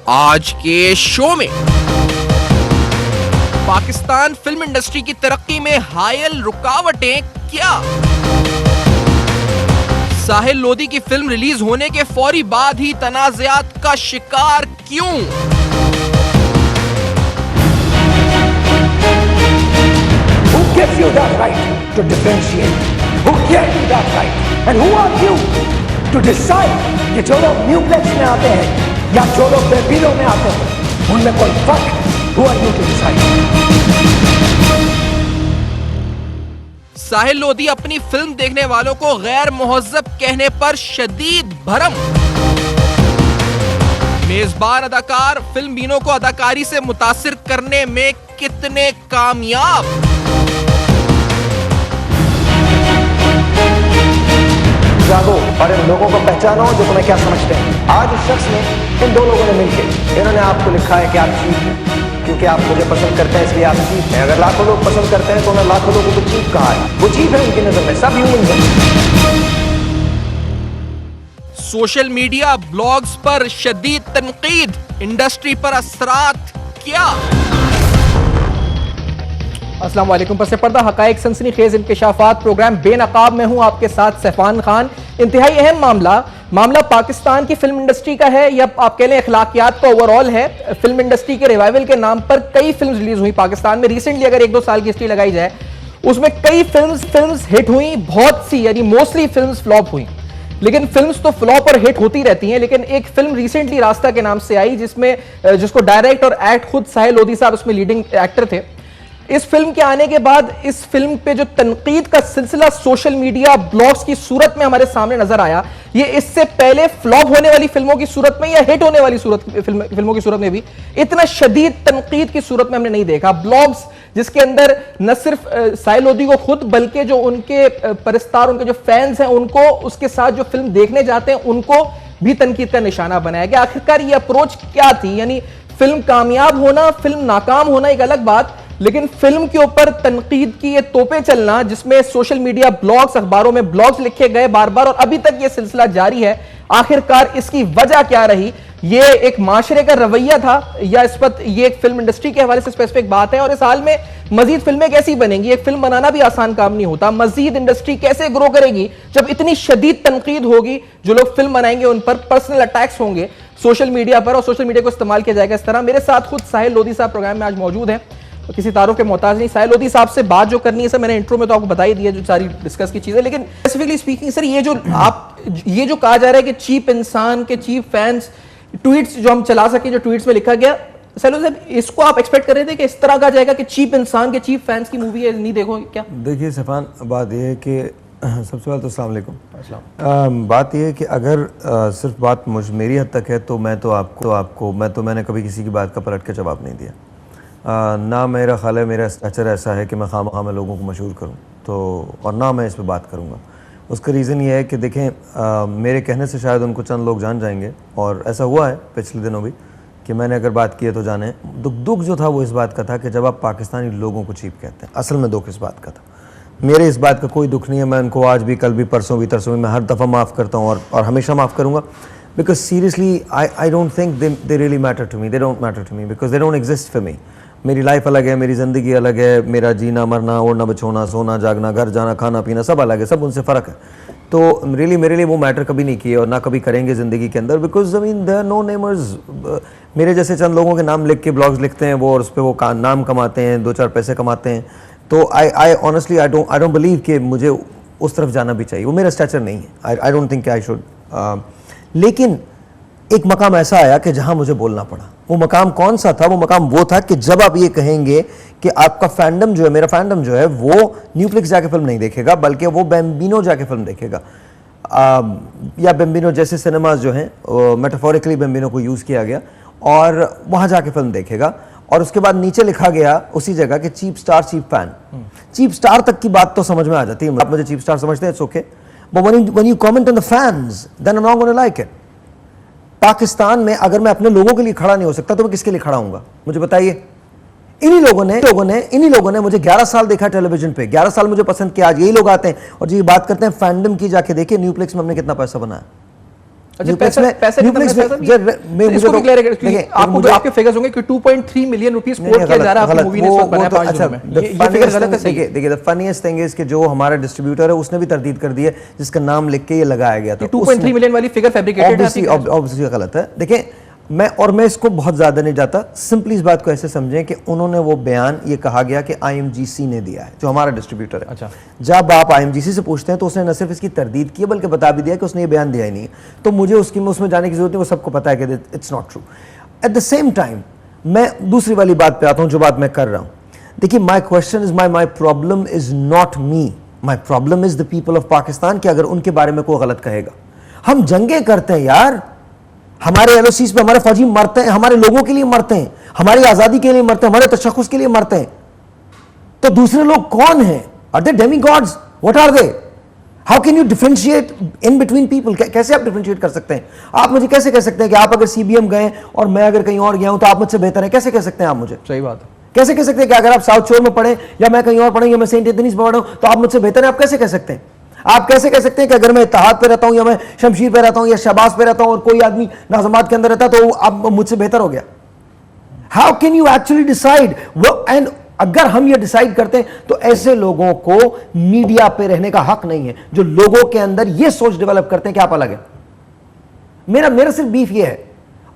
आज के शो में पाकिस्तान फिल्म इंडस्ट्री की तरक्की में हायल रुकावटें क्या, साहिल लोधी की फिल्म रिलीज होने के फौरी बाद ही तनाज़ात का शिकार क्यों, Who gives you that right to differentiate? Who gave you that right? And who are you to decide कि जो लोग न्यूप्लेक्स में आते हैं या जो लोग बेबीलो में आते हैं उनमें कोई फर्क? Who are you to decide? साहिल लोधी अपनी फिल्म देखने वालों को गैर मुहज्जब कहने पर शदीद भरम, मेजबान अदाकार फिल्म बीनों को अदाकारी से मुतासिर करने में कितने कामयाब, जागो और इन लोगों को पहचानो जो तुम्हें क्या समझते हैं। आज इस शख्स ने, इन दो लोगों ने मिलकर इन्होंने आपको लिखा है कि आप चीप हैं क्योंकि आप मुझे पसंद करते हैं इसलिए आप चीप हैं। अगर लाखों लोग पसंद करते हैं तो उन्हें लाखों लोगों को चीप कहा है। वो चीप है उनकी नजर में, सब ह्यूमन हैं। सोशल मीडिया ब्लॉग्स पर शदीद तनकीद, इंडस्ट्री पर असरात क्या। अस्सलाम वालेकुम। पस पर्दा हकायक सनसनीखेज इंकशाफात प्रोग्राम बेनकाब में हूं आपके साथ सैफान खान। इंतहाई अहम मामला पाकिस्तान की फिल्म इंडस्ट्री का है या आप कह लें अखलाकियात का ओवरऑल है। फिल्म इंडस्ट्री के रिवाइवल के नाम पर कई फिल्म रिलीज हुई पाकिस्तान में। रिसेंटली अगर 1-2 साल की हिस्ट्री लगाई जाए उसमें कई फिल्म हिट हुई, बहुत सी यानी मोस्टली फिल्म फ्लॉप हुई, लेकिन फिल्म्स तो फ्लॉप और हिट होती रहती हैं। लेकिन एक फिल्म रिसेंटली रास्ता के नाम से आई जिसको डायरेक्ट और एक्ट खुद साहिल लोधी साहब उसमें लीडिंग एक्टर थे। इस फिल्म के आने के बाद इस फिल्म पे जो तनकीद का सिलसिला सोशल मीडिया ब्लॉग्स की सूरत में हमारे सामने नजर आया, ये इससे पहले फ्लॉप होने वाली फिल्मों की सूरत में या हिट होने वाली फिल्मों की सूरत में भी इतना शदीद तनकीद की सूरत में हमने नहीं देखा। ब्लॉग्स जिसके अंदर न सिर्फ साहिल लोधी को खुद बल्कि जो उनके परस्तार, उनके जो फैंस हैं उनको, उसके साथ जो फिल्म देखने जाते हैं उनको भी तनकीद का निशाना बनाया गया। आखिरकार ये अप्रोच क्या थी? यानी फिल्म कामयाब होना, फिल्म नाकाम होना एक अलग बात, लेकिन फिल्म के ऊपर तनकीद की ये तोपे चलना, जिसमें सोशल मीडिया ब्लॉग्स, अखबारों में ब्लॉग्स लिखे गए बार बार और अभी तक ये सिलसिला जारी है, आखिरकार इसकी वजह क्या रही? ये एक माशरे का रवैया था या इस वक्त ये एक फिल्म इंडस्ट्री के हवाले से स्पेसिफिक बात है? और इस हाल में मजीद फिल्में कैसी बनेंगी? एक फिल्म बनाना भी आसान काम नहीं होता। मजीद इंडस्ट्री कैसे ग्रो करेगी जब इतनी शदीद तनकीद होगी? जो लोग फिल्म बनाएंगे उन पर पर्सनल अटैक्स होंगे सोशल मीडिया पर और सोशल मीडिया को इस्तेमाल किया जाएगा इस तरह। मेरे साथ खुद साहिल लोधी साहब प्रोग्राम में आज मौजूद हैं, तो किसी तारों के मोहताज नहीं। साहिल लोधी साहब से बात जो करनी है सर, मैंने इंट्रो में तो आपको बता ही दिया जो सारी डिस्कस की चीजें, लेकिन स्पेसिफिकली स्पीकिंग सर, ये जो कहा जा रहा है कि चीप इंसान के चीप फैंस, ट्वीट्स जो हम चला सके, जो ट्वीट्स में लिखा गया, साहिल साहब इसको आप एक्सपेक्ट कर रहे थे कि इस तरह कहा जाएगा कि चीप इंसान के चीप फैंस की मूवी है, नहीं देखो क्या? देखिए सफ़ान, बात यह है कि सबसे पहले तो अस्सलाम वालेकुम। बात यह है कि अगर सिर्फ बात मेरी हद तक है तो मैंने कभी किसी की बात का पलट के जवाब नहीं दिया। ना मेरा ख्याल है, मेरा स्ट्रक्चर ऐसा है कि मैं खामा में लोगों को मशहूर करूं, तो और ना मैं इस पर बात करूंगा। उसका रीज़न ये है कि देखें, मेरे कहने से शायद उनको चंद लोग जान जाएंगे, और ऐसा हुआ है पिछले दिनों भी कि मैंने अगर बात की है तो जाने। दुख जो था वो इस बात का था कि जब आप पाकिस्तानी लोगों को चीप कहते हैं, असल में दुख इस बात का था। मेरे इस बात का कोई दुख नहीं है, मैं उनको आज भी, कल भी, परसों भी, तरसों भी, मैं हर दफ़ा माफ़ करता हूँ और हमेशा माफ़ करूँगा। Because seriously I don't think they really matter to me, they don't matter to me because they don't exist for me. मेरी लाइफ अलग है, मेरी ज़िंदगी अलग है, मेरा जीना मरना, ओढ़ना बिछोना, सोना जागना, घर जाना, खाना पीना सब अलग है, सब उनसे फ़र्क है। तो रियली मेरे लिए वो मैटर कभी नहीं किए और ना कभी करेंगे ज़िंदगी के अंदर। Because I mean there are no namers. मेरे जैसे चंद लोगों के नाम लिख के ब्लॉग्स लिखते हैं वो, और उस पर वो नाम कमाते हैं, 2-4 पैसे कमाते हैं। तो I honestly I don't believe कि मुझे उस तरफ जाना भी चाहिए, वो मेरा स्ट्रक्चर नहीं है। I don't think I should. लेकिन एक मकाम ऐसा आया कि जहां मुझे बोलना पड़ा। वो मकाम कौन सा था? वो मकाम वो था कि जब आप ये कहेंगे कि आपका फैंडम जो है, मेरा फैंडम जो है, वो न्यूप्लिक्स जाके फिल्म नहीं देखेगा बल्कि वो बेम्बिनो जाके फिल्म देखेगा, या बेम्बिनो जैसे सिनेमाज जो हैं, मेटाफोरिकली बेम्बिनो को यूज़ किया गया, और वहाँ जाके फिल्म देखेगा। और उसके बाद नीचे लिखा गया उसी जगह कि cheap star, cheap fan. Cheap star तक की बात तो समझ में आ जाती है, आप मुझे चीप स्टार समझते हैं, it's okay, but when you comment on the fans then I am not gonna like it. Pakistan में अगर मैं अपने लोगों के लिए खड़ा नहीं हो सकता तो मैं किसके लिए खड़ा होऊंगा? मुझे बताइए। इन्हीं लोगों ने मुझे 11 साल देखा टेलीविजन पे, 11 साल मुझे पसंद किया। आज यही लोग आते हैं और जी बात करते हैं फैंडम की, जाके देखिए न्यूप्लेक्स में हमने कितना पैसा बनाया। आपके फिगर्स होंगे कि 2.3 मिलियन रुपीस कोट किया जा रहा है आपकी मूवी ने इस वक्त बनाया 5 दिनों में। ये फिगर गलत है। सही है। देखिए द फनीएस्ट थिंग इज कि जो हमारा डिस्ट्रीब्यूटर है उसने भी तरदीद कर दी है जिसका नाम लिख के ये लगाया गया था। 2.3 मिलियन वाली फिगर फैब्रिकेटेड है, ऑब्वियसली गलत है। देखिए मैं इसको बहुत ज्यादा नहीं जाता, सिंपली इस बात को ऐसे समझें कि उन्होंने वो बयान ये कहा गया कि IMGC ने दिया है, जो हमारा डिस्ट्रीब्यूटर है। अच्छा। जब आप IMGC से पूछते हैं तो उसने न सिर्फ इसकी तरदीद की बल्कि बता भी दिया कि उसने ये बयान दिया ही नहीं है, तो मुझे उसमें जाने की जरूरत नहीं, वो सबको पता है कि it's not true. Eight the same time मैं दूसरी वाली बात पे आता हूं जो बात मैं कर रहा हूं। देखिए my question is my problem is not me, my problem is the people of Pakistan कि अगर उनके बारे में कोई गलत कहेगा। हम जंगे करते हैं यार, हमारे LOCs पे हमारे फौजी मरते हैं, हमारे लोगों के लिए मरते हैं, हमारी आजादी के लिए मरते हैं, हमारे तशख्खुस के लिए मरते हैं। तो दूसरे लोग कौन हैं? Are they demigods? What are they? How can you differentiate in between people? कैसे आप डिफरेंशिएट कर सकते हैं? आप मुझे कैसे कह सकते हैं कि आप अगर CBM गए और मैं अगर कहीं और गया हूं तो आप मुझसे बेहतर है? कैसे कह सकते हैं आप मुझे? सही बात है। कैसे कह सकते हैं कि अगर आप साउथ शोर में पढ़े या मैं कहीं और पढ़े या मैं सेंट एंथनीज में पढ़ा हूं तो आप मुझसे बेहतर है? आप कैसे कह सकते हैं? आप कैसे कह सकते हैं कि अगर मैं इत्तेहाद पे रहता हूं या मैं शमशीर पे रहता हूं या शहबाज पे रहता हूं और कोई आदमी नाजमात के अंदर रहता है तो आप मुझसे बेहतर हो गया? How can you actually decide? And अगर हम ये डिसाइड करते हैं तो ऐसे लोगों को मीडिया पे रहने का हक नहीं है जो लोगों के अंदर ये सोच डेवलप करते हैं कि आप अलग है। मेरा सिर्फ बीफ ये है,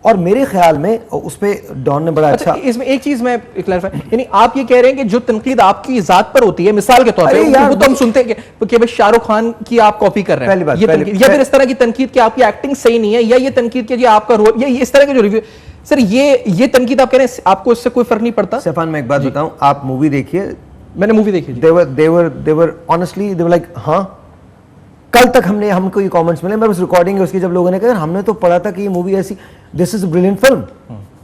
और मेरे ख्याल में उस पे डॉन ने बड़ा अच्छा इसमें एक चीज मैं क्लैरिफाई, यानी आप ये कह रहे हैं कि जो तनकीद आपकी जात पर होती है, मिसाल के तौर पे वो तो हम सुनते हैं कि भाई शाहरुख खान की आप कॉपी कर रहे हैं, ये तनकीद, या फिर इस तरह की तनकीद कि आपकी एक्टिंग सही नहीं है, या ये तनकीद कि जी आपका रोल, या इस तरह के जो रिव्यू, सर ये तनकीद आप कह रहे हैं आपको इससे कोई फर्क नहीं पड़ता? सैफान मैं एक बात बताऊं, आप मूवी देखिए। मैंने मूवी देखी। देवर ऑनेस्टली दे वर लाइक, हाँ कल तक हमको ये कमेंट्स मिले, मैं बस रिकॉर्डिंग है उसकी, जब लोगों ने कहा हमने तो पढ़ा था कि ये मूवी ऐसी, this is a brilliant film,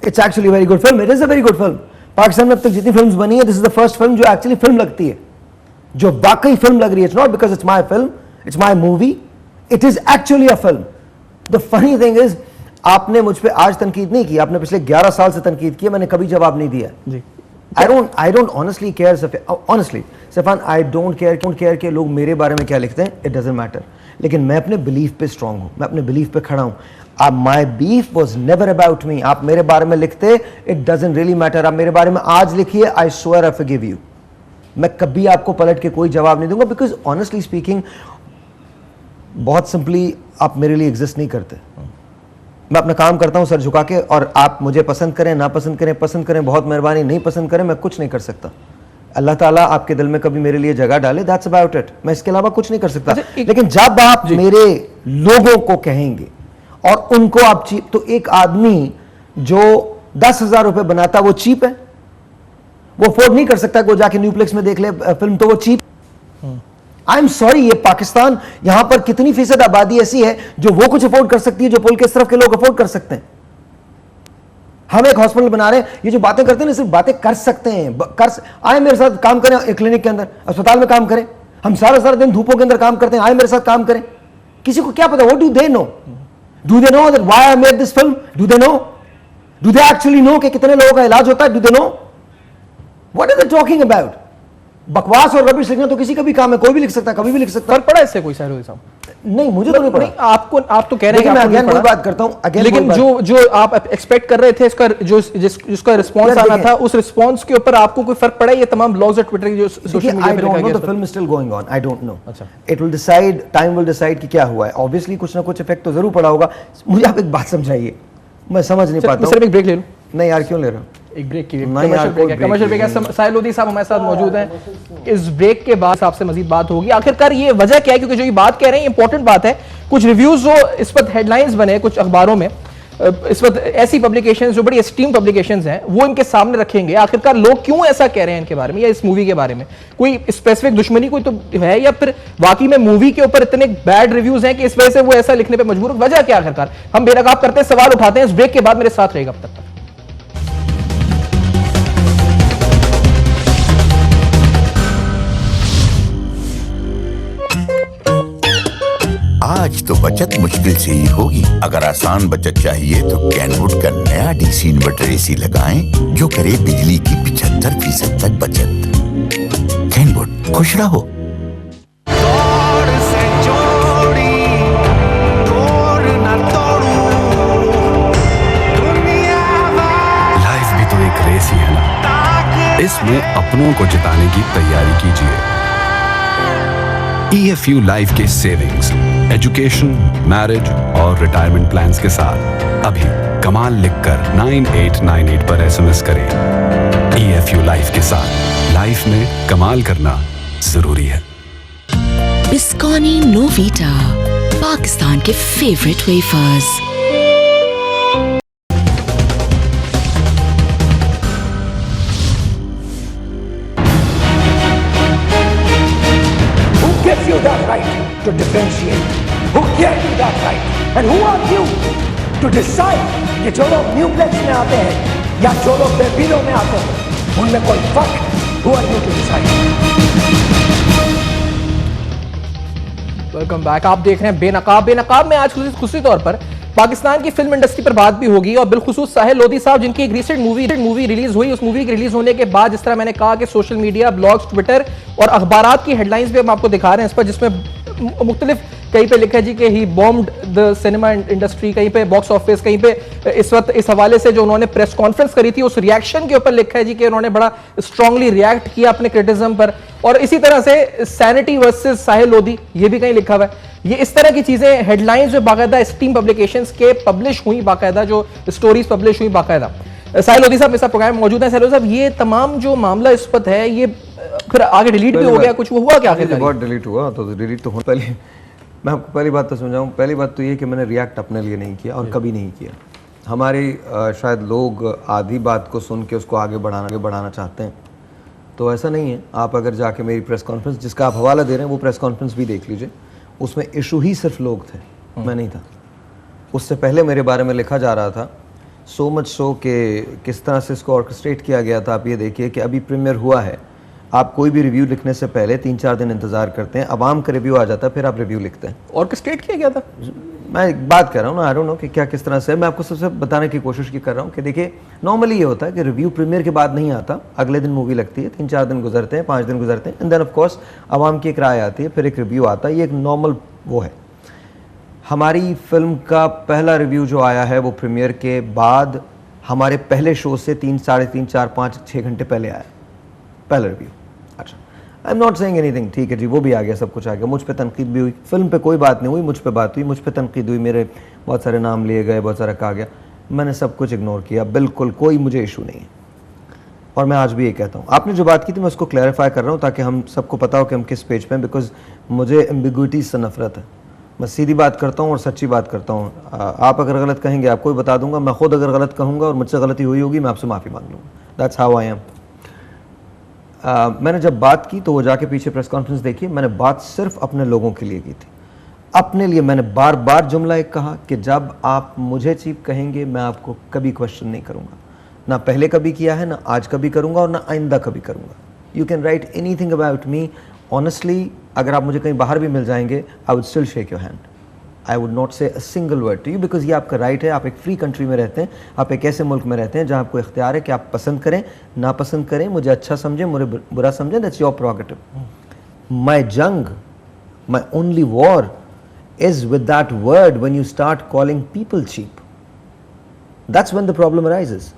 it's actually very good film, it is a very good film. Pakistan में अब तक जितनी फिल्म्स बनी है, this is the first film जो एक्चुअली फिल्म लगती है, जो वाकई फिल्म लग रही है। It's not because it's my film, it's my movie, it is actually a film. The funny thing is आपने मुझ पर आज तनकीद नहीं की, आपने पिछले 11 साल से तनकीद की, मैंने कभी जवाब नहीं दिया जी। I don't honestly care, honestly, Safan, I don't care कि लोग मेरे बारे में क्या लिखते हैं, it doesn't matter. लेकिन मैं अपने बिलीफ पे स्ट्रांग हूँ, मैं अपने बिलीफ पे खड़ा हूँ। My beef was never about me. आप मेरे बारे में लिखते, it doesn't really matter. आप मेरे बारे में आज लिखिए, I swear I forgive you. मैं कभी आपको पलट के कोई जवाब नहीं दूंगा, because honestly speaking, बहुत simply आप मेरे लिए एग्जिस्ट नहीं करते। मैं अपना काम करता हूं सर झुका के, और आप मुझे पसंद करें ना पसंद करें बहुत मेहरबानी, नहीं पसंद करें मैं कुछ नहीं कर सकता। अल्लाह ताला आपके दिल में कभी मेरे लिए जगह डाले, दैट्स अबाउट इट, मैं इसके अलावा कुछ नहीं कर सकता। लेकिन जब आप मेरे लोगों को कहेंगे और उनको आप चीप, तो एक आदमी जो 10,000 रुपए बनाता वो चीप है, वो अफोर्ड नहीं कर सकता कि वो जाके न्यूप्लेक्स में देख ले फिल्म, तो वो चीप। आई एम सॉरी, ये पाकिस्तान, यहां पर कितनी फीसद आबादी ऐसी है जो वो कुछ अफोर्ड कर सकती है जो पुल के इस तरफ के लोग अफोर्ड कर सकते हैं। हम एक हॉस्पिटल बना रहे हैं, ये जो बातें करते हैं ना, सिर्फ बातें कर सकते हैं। आए मेरे साथ काम करें, एक क्लिनिक के अंदर, अस्पताल में काम करें, हम सारा दिन धूपों के अंदर काम करते हैं, आए मेरे साथ काम करें। किसी को क्या पता, what do they know? Do they know that why I made this film? Do they know? Do they actually know कि कितने लोगों का इलाज होता है? Do they know? What are they talking about? बकवास और रबिश लिखना तो किसी का भी काम है, कोई भी लिख सकता है, कभी भी लिख सकता है। फर्क पड़ा इससे कोई साहब? नहीं, मुझे तो नहीं पड़ा। आप तो कह रहे हैं, मैं अगेन वही बात करता हूं, लेकिन जो आप एक्सपेक्ट कर रहे थे इसका जिसका रिस्पांस आना था, उस रिस्पांस के ऊपर आपको कोई फर्क पड़ा? ये तमाम ब्लॉग्स और ट्विटर की जो सोशल मीडिया पे लिखा गया, the film is still going on, I don't know. अच्छा, it will decide, time will decide कि क्या हुआ है। ऑब्वियसली कुछ ना कुछ इफेक्ट तो जरूर पड़ा होगा। मुझे आप एक बात समझाइए, मैं समझ नहीं पाता हूं। सिर्फ एक ब्रेक ले लूं? नहीं यार, क्यों ले रहा हूं? एक ब्रेक की कमर्शियल ब्रेक है। साहिल लोधी साहब हमारे साथ मौजूद हैं। इस ब्रेक के बाद आपसे मजीद बात होगी। आखिरकार ये वजह क्या है, क्योंकि जो ये बात कह रहे हैं इंपॉर्टेंट बात है। कुछ रिव्यूज जो इस वक्त हेडलाइंस बने कुछ अखबारों में, इस वक्त ऐसी पब्लिकेशंस जो बड़ी एस्टीम पब्लिकेशंस हैं वो इनके सामने रखेंगे। आखिरकार लोग क्यों ऐसा कह रहे हैं इनके बारे में या इस मूवी के बारे में? कोई स्पेसिफिक दुश्मनी कोई तो है, या फिर वाकई में मूवी के ऊपर इतने बैड रिव्यूज हैं कि इस वजह से वो ऐसा लिखने पर मजबूर? वजह क्या आखिरकार? हम बेनकाब करते हैं, सवाल उठाते हैं। इस ब्रेक के बाद मेरे साथ रहेगा अब तक। आज तो बचत मुश्किल से ही होगी। अगर आसान बचत चाहिए तो कैनवुड का नया डीसी इन्वर्टर एसी लगाएं जो करे बिजली की 75% तक बचत। कैनवुड, खुश रहो। तोड़ से जोड़ी, तोड़ ना तोड़। इसमें अपनों को जिताने की तैयारी कीजिए। EFU लाइफ के सेविंग्स, एजुकेशन, मैरिज और रिटायरमेंट प्लान्स के साथ अभी कमाल लिखकर 9898 पर SMS करें। EFU लाइफ के साथ लाइफ में कमाल करना जरूरी है। बिस्कॉनी नोवीटा, पाकिस्तान के favourite wafers. Who gives you that right to differentiate? Who gave you that right? And who are you to decide कि जो लोग न्यू प्लेक्स में आते हैं या जो लोग बेबीलो में आते हैं उनमें कोई फर्क? Who are you to decide? Welcome back. आप देख रहे हैं बेनकाब। बेनकाब में आज खुशी तौर पर पाकिस्तान की फिल्म इंडस्ट्री पर बात भी होगी और बिलखुसूस साहिल लोधी साहब जिनकी एक रिसेंट मूवी रिलीज हुई। उस मूवी के रिलीज होने के बाद जिस तरह मैंने कहा कि सोशल मीडिया, ब्लॉग्स, ट्विटर और अखबारात की हेडलाइंस भी हम आपको दिखा रहे हैं इस पर, जिसमें मुख्तलिफ कहीं पे लिखा है जी कि ही बॉम्ब्ड द सिनेमा इंडस्ट्री, कहीं पे बॉक्स ऑफिस, कहीं पे इस वक्त इस हवाले से जो उन्होंने प्रेस कॉन्फ्रेंस करी थी उस रिएक्शन के ऊपर लिखा है जी कि उन्होंने बड़ा स्ट्रांगली रिएक्ट किया अपने क्रिटिसिज्म पर। और इसी तरह से सैनिटी वर्सेस साहिल लोधी ये भी कहीं लिखा हुआ है। ये इस तरह की चीजें हेडलाइंस जो बाकायदा स्टीम पब्लिकेशंस के पब्लिश हुई, बाकायदा जो स्टोरीज पब्लिश हुई बाकायदा। साहिल लोधी साहब मेरे साथ प्रोग्राम में मौजूद है। साहिल लोधी साहब, ये तमाम जो मामला इस वक्त है ये फिर आगे डिलीट भी हो गया, कुछ हुआ क्या आखिर? बहुत डिलीट हुआ तो डिलीट तो पहले मैं आपको पहली बात तो समझाऊं। पहली बात तो ये कि मैंने रिएक्ट अपने लिए नहीं किया और कभी नहीं किया। हमारी शायद लोग आधी बात को सुन के उसको आगे बढ़ाना चाहते हैं, तो ऐसा नहीं है। आप अगर जाके मेरी प्रेस कॉन्फ्रेंस जिसका आप हवाला दे रहे हैं वो प्रेस कॉन्फ्रेंस भी देख लीजिए, उसमें इशू ही सिर्फ लोग थे, मैं नहीं था। उससे पहले मेरे बारे में लिखा जा रहा था, सो मच सो कि किस तरह से इसको ऑर्केस्ट्रेट किया गया था। आप ये देखिए कि अभी प्रीमियर हुआ है, आप कोई भी रिव्यू लिखने से पहले 3-4 दिन इंतजार करते हैं, अवाम का रिव्यू आ जाता है, फिर आप रिव्यू लिखते हैं। ऑर्केस्ट्रेट किया गया था? मैं एक बात कर रहा हूँ ना, आई डोंट नो कि क्या किस तरह से। मैं आपको सबसे बताने की कोशिश कर रहा हूँ कि देखिए नॉर्मली ये होता है कि रिव्यू प्रीमियर के बाद नहीं आता, अगले दिन मूवी लगती है, 3-4 दिन गुजरते हैं, 5 दिन गुजरते हैं, एंड देन ऑफ कोर्स अवाम की एक राय आती है, फिर एक रिव्यू आता है। ये एक नॉर्मल वो है। हमारी फिल्म का पहला रिव्यू जो आया है वो प्रीमियर के बाद हमारे पहले शो से 3, 3.5, 4, 5, 6 घंटे पहले आया पहला रिव्यू। अच्छा, आई एम नॉट सेइंग एनीथिंग, ठीक है जी, वो भी आ गया, सब कुछ आ गया। मुझ पे तनकीद भी हुई, फिल्म पे कोई बात नहीं हुई, मुझ पे बात हुई, मुझ पे तनकीद हुई, मेरे बहुत सारे नाम लिए गए, बहुत सारा कहा गया, मैंने सब कुछ इग्नोर किया, बिल्कुल कोई मुझे इशू नहीं है। और मैं आज भी ये कहता हूँ, आपने जो बात की थी मैं उसको क्लैरिफाई कर रहा हूँ ताकि हम सबको पता हो कि हम किस पेज पे हैं, बिकॉज मुझे एम्बिग्विटी से नफरत है। मैं सीधी बात करता हूँ और सच्ची बात करता हूँ। आप अगर गलत कहेंगे आपको भी बता दूंगा, मैं खुद अगर गलत कहूँगा और मुझसे गलती हुई होगी मैं आपसे माफ़ी मांग लूँगा। That's how I am. मैंने जब बात की तो वो जाके पीछे प्रेस कॉन्फ्रेंस देखी, मैंने बात सिर्फ अपने लोगों के लिए की थी, अपने लिए। मैंने बार बार जुमला एक कहा कि जब आप मुझे चीप कहेंगे मैं आपको कभी क्वेश्चन नहीं करूँगा, ना पहले कभी किया है, ना आज कभी करूँगा और ना आइंदा कभी करूँगा। You can write anything about me, honestly अगर आप मुझे कहीं बाहर भी मिल जाएंगे I would still shake your hand, I would not say a single word to you, because ये आपका राइट है। आप एक फ्री कंट्री में रहते हैं, आप एक ऐसे मुल्क में रहते हैं जहाँ आपको इख्तियार है कि आप पसंद करें, ना पसंद करें, मुझे अच्छा समझें, मुझे बुरा समझें, दैट्स योर प्रोगेटिव। माई जंग, my only war is with that word when you start calling people cheap, that's when the problem arises.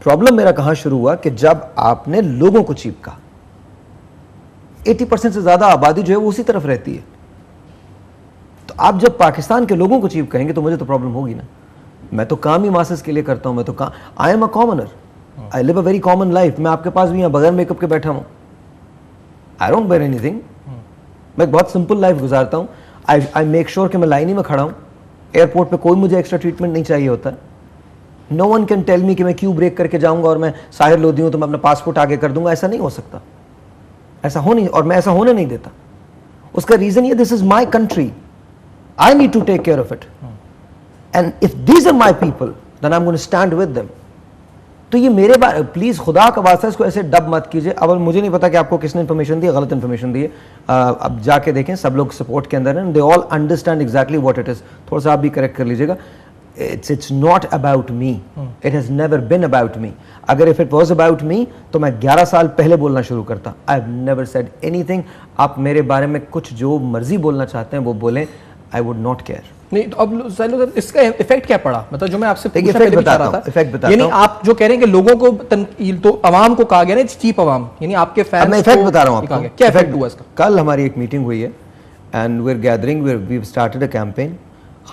Problem मेरा कहाँ शुरू हुआ कि जब आपने लोगों को चीप कहा। 80% से ज्यादा आबादी जो है वो उसी तरफ रहती है, तो आप जब पाकिस्तान के लोगों को चीप कहेंगे तो मुझे तो प्रॉब्लम होगी ना। मैं तो काम ही मासेस के लिए करता हूं, मैं तो काम, I am a commoner, I live a very common life. मैं आपके पास भी यहाँ बगैर मेकअप के बैठा हूं, आई डोंट वेयर एनीथिंग, मैं बहुत सिंपल लाइफ गुजारता हूँ। आई मेक श्योर कि मैं लाइन ही में खड़ा हूँ, एयरपोर्ट पे कोई मुझे एक्स्ट्रा ट्रीटमेंट नहीं चाहिए होता। No one can tell me कि मैं क्यों ब्रेक करके जाऊंगा और मैं साहिर लोधी हूं तो मैं अपना पासपोर्ट आगे कर दूंगा, ऐसा नहीं हो सकता, ऐसा हो नहीं, और मैं ऐसा होने नहीं देता। उसका रीजन ये, this is my country, I need to take care of it, and if these are my people, then I'm going to stand with them. तो ये मेरे बारे, प्लीज खुदा का वास्ता इसको ऐसे डब मत कीजिए। अब मुझे नहीं पता कि आपको किसने इन्फॉर्मेशन दी, गलत इन्फॉर्मेशन दी है, अब जाके देखें, सब लोग सपोर्ट के अंदर हैं, they all understand exactly what it is. थोड़ा सा आप भी करेक्ट कर लीजिएगा, it's not about me, it has never been about me. अगर if it was about me तो मैं 11 साल पहले बोलना शुरू करता। I've never said anything। आप मेरे बारे में कुछ जो मर्जी बोलना चाहते हैं वो बोलें, I would not care। नहीं तो अब सर इसका इफेक्ट क्या पड़ा, मतलब जो मैं आपसे देखिए, पूछना इफेक्ट पहले भी चाह बताता रहा हूं, इफेक्ट था, बताता यानी हूं। आप जो कह रहे हैं कि लोगों को तो अवाम को कहा गया ना, चीप अवाम, यानी आपके फैंस मैं इफेक्ट बता रहा हूं आपको, क्या इफेक्ट हुआ इसका? कल हमारी एक मीटिंग हुई है and we are gathering, we started a campaign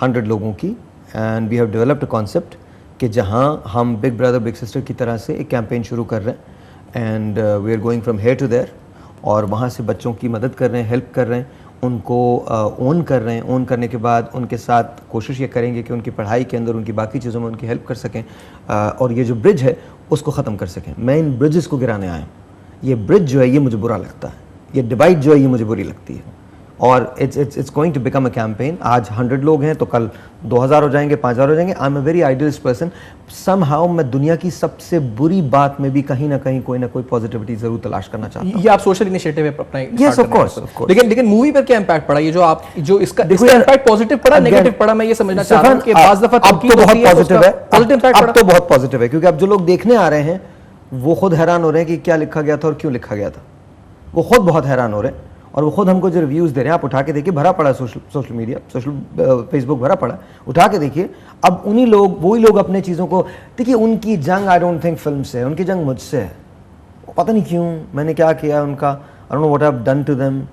100 लोगों की, and we have developed a concept कि जहां हम बिग ब्रदर बिग सिस्टर की तरह से एक कैंपेन शुरू कर रहे हैं, and we are going from here to there, और वहाँ से बच्चों की मदद कर रहे हैं, हेल्प कर रहे हैं, उनको ओन कर रहे हैं। ओन करने के बाद उनके साथ कोशिश ये करेंगे कि उनकी पढ़ाई के अंदर, उनकी बाकी चीज़ों में उनकी हेल्प कर सकें, और ये जो ब्रिज है उसको ख़त्म कर सकें। मैं इन ब्रिजेस को गिराने आया हूँ। ये ब्रिज जो है ये मुझे बुरा लगता है, ये डिवाइड जो है ये मुझे बुरी लगती है, और it's going to become a campaign. आज 100 लोग हैं तो कल 2000 हो जाएंगे, 5000 हो जाएंगे। I am a very idealist person. Somehow मैं दुनिया की सबसे बुरी बात में भी कहीं ना कहीं कोई ना कोई पॉजिटिविटी जरूर तलाश करना चाहता हूँ। ये आप सोशल इनिशिएटिव अपना Yes, of course, of course. लेकिन मूवी पर क्या इम्पैक्ट पड़ा, ये जो आप जो इसका इम्पैक्ट पॉजिटिव पड़ा, नेगेटिव पड़ा, मैं ये समझना चाह रहा हूं कि बाज़ दफा अब तो बहुत पॉजिटिव है, पॉजिटिव इम्पैक्ट अब तो बहुत पॉजिटिव है, क्योंकि अब जो लोग देखने आ रहे हैं वो खुद हैरान हो रहे हैं कि क्या लिखा गया था और क्यों लिखा गया था। वो खुद बहुत हैरान हो रहे हैं, और वो खुद हमको जो रिव्यूज़ दे रहे हैं, आप उठा के देखिए, भरा पड़ा सोशल मीडिया, फेसबुक भरा पड़ा, उठा के देखिए। अब उन्हीं लोग, वही लोग अपने चीज़ों को देखिए। उनकी जंग आई डोंट थिंक फिल्म से है, उनकी जंग मुझसे है। पता नहीं क्यों, मैंने क्या किया उनका, I don't know what I have done to them,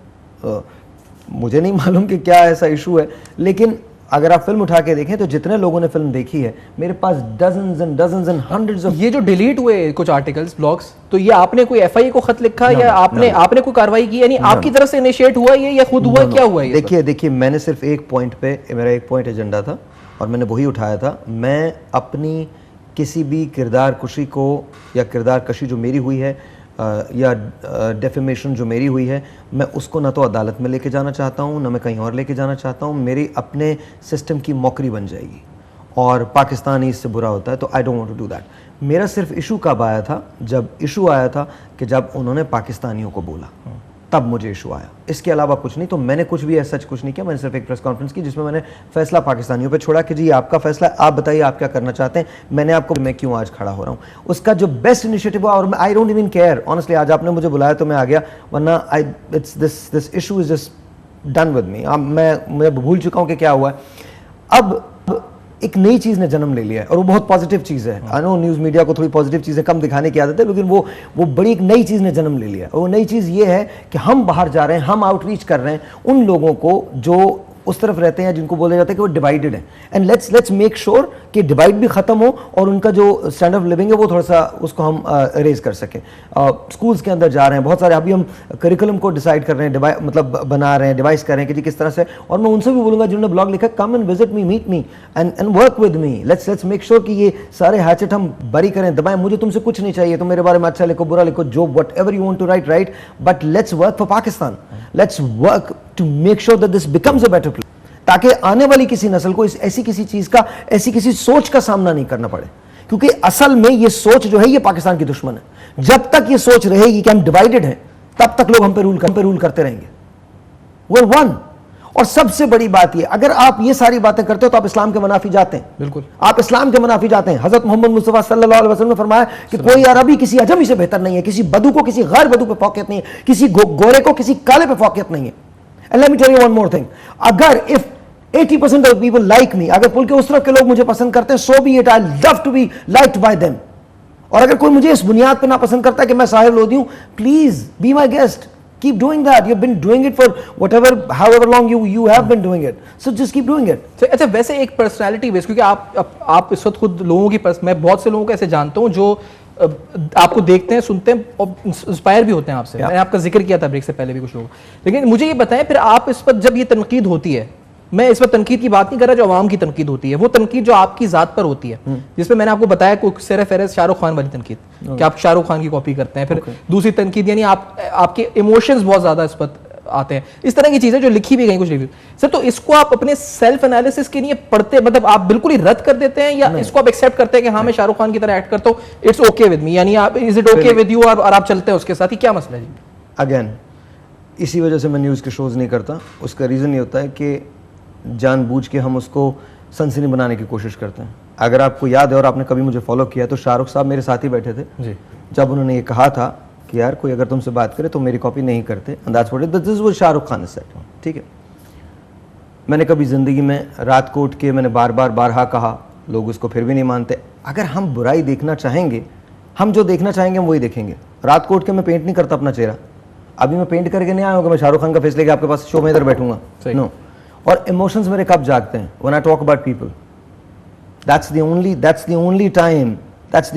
मुझे नहीं मालूम कि क्या ऐसा इशू है। लेकिन अगर आप फिल्म उठा के देखें तो जितने लोगों ने फिल्म देखी है, मेरे पास डजन्स एंड हंड्रेड्स ऑफ, ये जो डिलीट हुए कुछ आर्टिकल्स, ब्लॉग्स, तो ये आपने कोई एफआईए को खत लिखा या आपने कोई कार्रवाई की, यानी आपकी तरफ से इनिशिएट हुआ ये या खुद हुआ, क्या हुआ ये? देखिए मैंने सिर्फ एक पॉइंट पे, मेरा एक पॉइंट एजेंडा था और मैंने वही उठाया था। मैं अपनी किसी भी किरदार कुशी को या किरदार कशी जो मेरी हुई है या डेफेमेशन जो मेरी हुई है, मैं उसको ना तो अदालत में लेके जाना चाहता हूँ, ना मैं कहीं और लेके जाना चाहता हूँ। मेरी अपने सिस्टम की मौकरी बन जाएगी और पाकिस्तान ही इससे बुरा होता है, तो I don't want to do that. मेरा सिर्फ इशू कब आया था, जब इशू आया था कि जब उन्होंने पाकिस्तानियों को बोला, तब मुझे इशू आया। इसके अलावा कुछ नहीं। तो मैंने कुछ भी ऐसा कुछ नहीं किया। मैंने सिर्फ एक प्रेस कॉन्फ्रेंस की जिसमें मैंने फैसला पाकिस्तानियों पे छोड़ा कि जी आपका फैसला, आप बताइए आप क्या करना चाहते हैं, मैंने आपको, मैं क्यों आज खड़ा हो रहा हूँ। उसका जो बेस्ट इनिशिएटिव हुआ, और I don't even care honestly, आज आपने मुझे बुलाया तो मैं आ गया, वरना it's this issue is just done with me. मैं भूल चुका हूँ कि क्या हुआ है। अब एक नई चीज़ ने जन्म ले लिया है और वो बहुत पॉजिटिव चीज़ है। आई नो न्यूज़ मीडिया को थोड़ी पॉजिटिव चीज़ें कम दिखाने की आदत है, लेकिन वो बड़ी एक नई चीज़ ने जन्म ले लिया है। और वो नई चीज़ ये है कि हम बाहर जा रहे हैं, हम आउटरीच कर रहे हैं उन लोगों को जो उस तरफ रहते हैं, जिनको बोला जाता है कि वो डिवाइडेड है, एंड लेट्स मेक श्योर कि डिवाइड भी ख़त्म हो और उनका जो स्टैंड ऑफ लिविंग है वो थोड़ा सा उसको हम रेज कर सकें। स्कूल्स के अंदर जा रहे हैं बहुत सारे, अभी हम करिकुलम को डिसाइड कर रहे हैं, मतलब बना रहे हैं, डिवाइस कर रहे हैं कि जी किस तरह से। और मैं उनसे भी बोलूँगा जिन्होंने ब्लॉग लिखा, come and visit me, meet me and work with me. Let's make sure कि ये सारे हैचेट हम बरी करें, दबाएं। मुझे तुमसे कुछ नहीं चाहिए, तुम मेरे बारे में अच्छा लिखो, बुरा लिखो, जो whatever you want to write, but let's work for Pakistan. Let's work to make sure that this becomes a better place, ताकि आने वाली किसी नस्ल को ऐसी किसी चीज का, ऐसी किसी सोच का सामना नहीं करना पड़े। क्योंकि असल में ये सोच जो है ये पाकिस्तान की दुश्मन है। जब तक ये सोच रहेगी कि हम डिवाइडेड हैं, तब तक लोग हम पे रूल करते रहेंगे। We're one। और सबसे बड़ी बात ये, अगर आप ये सारी बातें करते हो तो आप इस्लाम के मुनाफी जाते हैं। बिल्कुल, आप इस्लाम के मुनाफी जाते हैं। हजरत मोहम्मद मुस्तफा सल्लल्लाहु अलैहि वसल्लम ने फरमाया कि कोई अरबी किसी अजमी से बेहतर नहीं है, किसी बदू को किसी गैर बदू पे फौकियत नहीं है, किसी गोरे को किसी काले पे फौकियत नहीं है। And let me tell you one more thing, अगर if 80% of people like me, अगर पुल के उस तरफ के लोग मुझे पसंद करते हैं, so be it, I love to be liked by them। और अगर कोई मुझे इस बुनियाद पे ना पसंद करता है कि मैं साहिब लोधी हूं, please be my guest, keep doing that, you've been doing it for whatever, however long you have been doing it, so just keep doing it। अच्छा, वैसे एक पर्सनालिटी बेस, क्योंकि आप इस वक्त खुद लोगों की मैं बहुत से लोगों को ऐसे जानता हूं जो आपको देखते हैं, सुनते हैं और इंस्पायर भी होते हैं आपसे। मैंने आपका जिक्र किया था ब्रेक से पहले भी कुछ लोग। लेकिन मुझे ये बताएं, फिर आप इस पर जब ये तनकीद होती है, मैं इस पर तनकीद की बात नहीं कर रहा जो आवाम की तनकीद होती है, वो तनकीद जो आपकी जात पर होती है, जिसमें मैंने आपको बताया सिर्फ फहरिस्त शाहरुख खान वाली तनकीद कि आप शाहरुख खान की कॉपी करते हैं। फिर दूसरी तनकीद यानी आपके इमोशंस बहुत ज्यादा इस पर आते हैं, इस तरह की चीजें जो लिखी भी गई कुछ रिव्यू। सर, तो इसको आप अपने सेल्फ एनालिसिस के लिए पढ़ते, मतलब आप बिल्कुल ही रद्द कर देते हैं, या इसको आप एक्सेप्ट करते हैं कि हाँ मैं शाहरुख खान की तरह एक्ट करता हूँ, इट्स ओके विद मी, यानी आप is it okay with you, और आप चलते हैं उसके साथ ही, क्या मसला है जी? अगेन, इसी वजह से मैं न्यूज़ के शोज़ नहीं करता। उसका रीज़न ये होता है कि जानबूझ के हम उसको सनसनी बनाने की कोशिश करते हैं। अगर आपको याद है और आपने कभी मुझे फॉलो किया तो शाहरुख साहब मेरे साथ ही बैठे थे जी, जब उन्होंने ये कहा था कि यार कोई अगर तुमसे बात करे तो मेरी कॉपी नहीं करते, and that's what this was Shahrukh Khan said. ठीक है, मैंने कभी ज़िंदगी में रात को उठ के मैंने बारहा कहा, लोग उसको फिर भी नहीं मानते। अगर हम बुराई देखना चाहेंगे, हम जो देखना चाहेंगे हम वही देखेंगे। रात को उठ के मैं पेंट नहीं करता अपना चेहरा, अभी मैं पेंट करके नहीं आया हूँ कि मैं शाहरुख खान का फेस लेके आपके पास शो में इधर बैठूंगा, नो। और इमोशंस मेरे कब जागते हैं? When I talk about people, that's the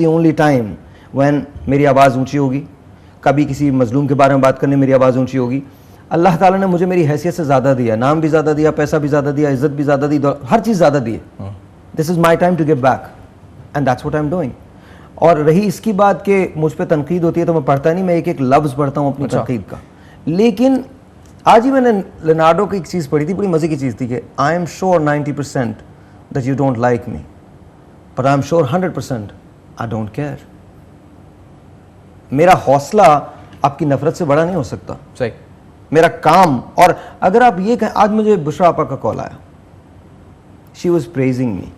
only time when मेरी आवाज़ ऊंची होगी। कभी किसी मजलूम के बारे में बात करने मेरी आवाज़ ऊंची होगी। अल्लाह ताला ने मुझे मेरी हैसियत से ज़्यादा दिया, नाम भी ज़्यादा दिया, पैसा भी ज़्यादा दिया, इज्जत भी ज़्यादा दी, हर चीज़ ज़्यादा दी। This is my time to give back and that's what I am doing. और रही इसकी बात कि मुझ पर तनकीद होती है तो मैं पढ़ता नहीं, मैं एक एक लफ्ज़ पढ़ता हूँ अपनी तनकीद का। लेकिन आज ही मैंने लियोनार्डो की एक चीज़ पढ़ी थी, बड़ी मज़े की चीज़ थी कि I am sure 90% that you don't like me, but I am sure 100% I don't care. मेरा हौसला आपकी नफरत से बड़ा नहीं हो सकता। सही। मेरा काम, और अगर आप ये कहें, आज मुझे बुशरा आपा का कॉल आया, शी वॉज प्रेजिंग मी।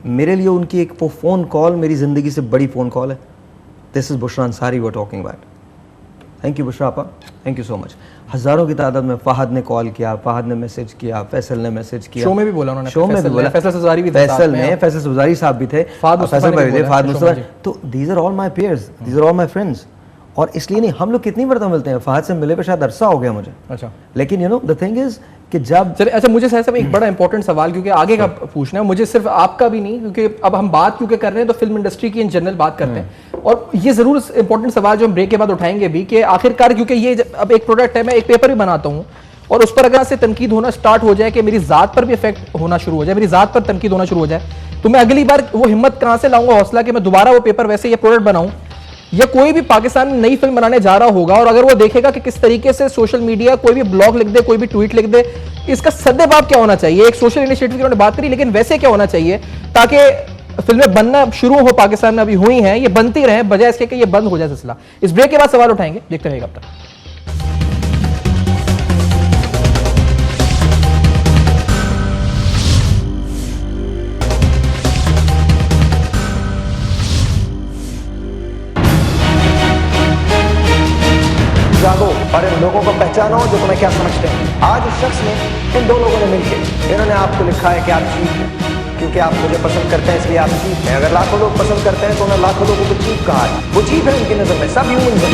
मेरे लिए उनकी एक फ़ोन कॉल मेरी ज़िंदगी से बड़ी फ़ोन कॉल है। This is Bushra Ansari we are talking about. Thank you Bushra आपा, थैंक यू सो मच। हज़ारों की तादाद में फ़हद ने कॉल किया, फ़हद ने मैसेज किया, फैसल ने मैसेज किया, शो में भी बोला उन्होंने, शो में भी बोला, फैसल सज़ारी भी थे, फैसल सज़ारी साहब भी थे, फहद मुस्तफा। तो these are all my peers, these are all my friends. और इसलिए नहीं, हम लोग कितनी मरतबा मिलते हैं, फहद से मिले पे शायद अरसा हो गया मुझे। अच्छा। लेकिन you know the thing is कि जब चलिए, अच्छा मुझे साहब एक बड़ा इंपॉर्टेंट सवाल, क्योंकि आगे का पूछना है मुझे, सिर्फ आपका भी नहीं, क्योंकि अब हम बात क्योंकि कर रहे हैं तो फिल्म इंडस्ट्री की इन जनरल बात करते हैं, और ये जरूर इंपॉर्टेंट सवाल जो हम ब्रेक के बाद उठाएंगे भी, कि आखिरकार क्योंकि ये अब एक प्रोडक्ट है, मैं एक पेपर भी बनाता हूँ और उस पर अगर से तनकीद होना स्टार्ट हो जाए कि मेरी जात पर भी इफेक्ट होना शुरू हो जाए, मेरी जात पर तनकीद होना शुरू हो जाए, तो मैं अगली बार वो हिम्मत कहाँ से लाऊंगा, हौसला, कि मैं दोबारा वो पेपर वैसे ये प्रोडक्ट बनाऊं। या कोई भी पाकिस्तान में नई फिल्म बनाने जा रहा होगा और अगर वो देखेगा कि किस तरीके से सोशल मीडिया कोई भी ब्लॉग लिख दे, कोई भी ट्वीट लिख दे, इसका सद्देबाब क्या होना चाहिए? एक सोशल इनिशिएटिव की उन्होंने बात करी, लेकिन वैसे क्या होना चाहिए ताकि फिल्में बनना शुरू हो, पाकिस्तान में अभी हुई हैं, ये बनती रहे, बजाय इसके कि ये बंद हो जाए सिलसिला। इस ब्रेक के बाद सवाल उठाएंगे, देखते रहिएगा अब तक। जागो और इन लोगों को पहचानो जो तुम्हें क्या समझते हैं। आज इस शख्स ने, इन दो लोगों ने मिलकर इन्होंने आपको लिखा है कि आप चीप हैं, क्योंकि आप मुझे पसंद करते हैं इसलिए आप चीप हैं। अगर लाखों लोग पसंद करते हैं तो उन्हें लाखों लोगों को चीप कहा है। वो चीप है उनकी नजर में, सब ह्यूमन हैं।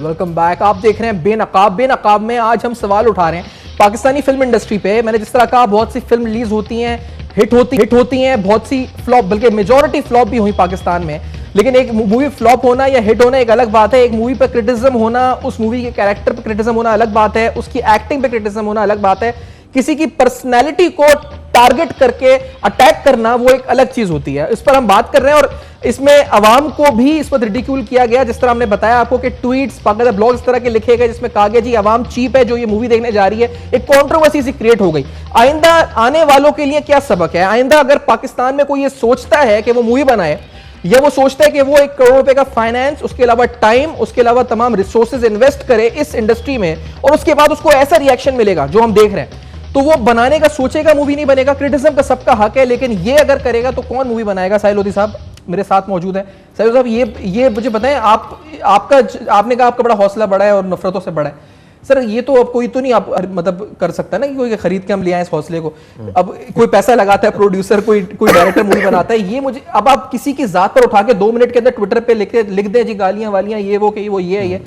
Welcome back. आप देख रहे हैं बेनकाब। बेनकाब में आज हम सवाल उठा रहे हैं पाकिस्तानी फिल्म इंडस्ट्री पे। मैंने जिस तरह कहा, बहुत सी फिल्म रिलीज होती हैं, हिट होती हैं, बहुत सी फ्लॉप, बल्कि मेजॉरिटी फ्लॉप भी हुई पाकिस्तान में। लेकिन एक मूवी फ्लॉप होना या हिट होना एक अलग बात है, एक मूवी पर क्रिटिसिज्म होना, उस मूवी के कैरेक्टर पर क्रिटिसिज्म होना अलग बात है, उसकी एक्टिंग पे क्रिटिसिज्म होना अलग बात है, किसी की पर्सनैलिटी को टारगेट करके अटैक करना वो एक अलग चीज होती है। इस पर हम बात कर रहे हैं और इसमें अवाम को भी इस पर रिडिक्यूल किया गया। जिस तरह हमने बताया आपको कि ट्वीट्स, बाकायदा ब्लॉग इस तरह के लिखे गए जिसमें कहा गया जी अवाम चीप है जो ये मूवी देखने जा रही है। एक कंट्रोवर्सी सी क्रिएट हो गई। आइंदा आने वालों के लिए क्या सबक है? आइंदा अगर पाकिस्तान में कोई ये सोचता है कि वो मूवी बनाए, या वो सोचता है कि वो 1 करोड़ रुपए का फाइनेंस, उसके अलावा टाइम, उसके अलावा तमाम रिसोर्सेज इन्वेस्ट करे इस इंडस्ट्री में, और उसके बाद उसको ऐसा रिएक्शन मिलेगा जो हम देख रहे हैं, तो वो बनाने का सोचेगा, मूवी नहीं बनेगा। क्रिटिसिज्म का सबका हक है, लेकिन ये अगर करेगा तो कौन मूवी बनाएगा? साहिल लोधी साहब मेरे साथ मौजूद है। साहिल साहब, ये मुझे बताएं, आपने कहा आपका बड़ा हौसला बड़ा है और नफरतों से बड़ा है। सर ये तो अब कोई तो नहीं आप मतलब कर सकता ना कि कोई खरीद के हम ले आए इस हौसले को। अब कोई पैसा लगाता है, प्रोड्यूसर, कोई डायरेक्टर मूवी बनाता है। ये मुझे, अब आप किसी की जात पर उठा के 2 मिनट के अंदर ट्विटर पे लिख दे जी गालियां वालियां, ये वो कि वो ये है, ये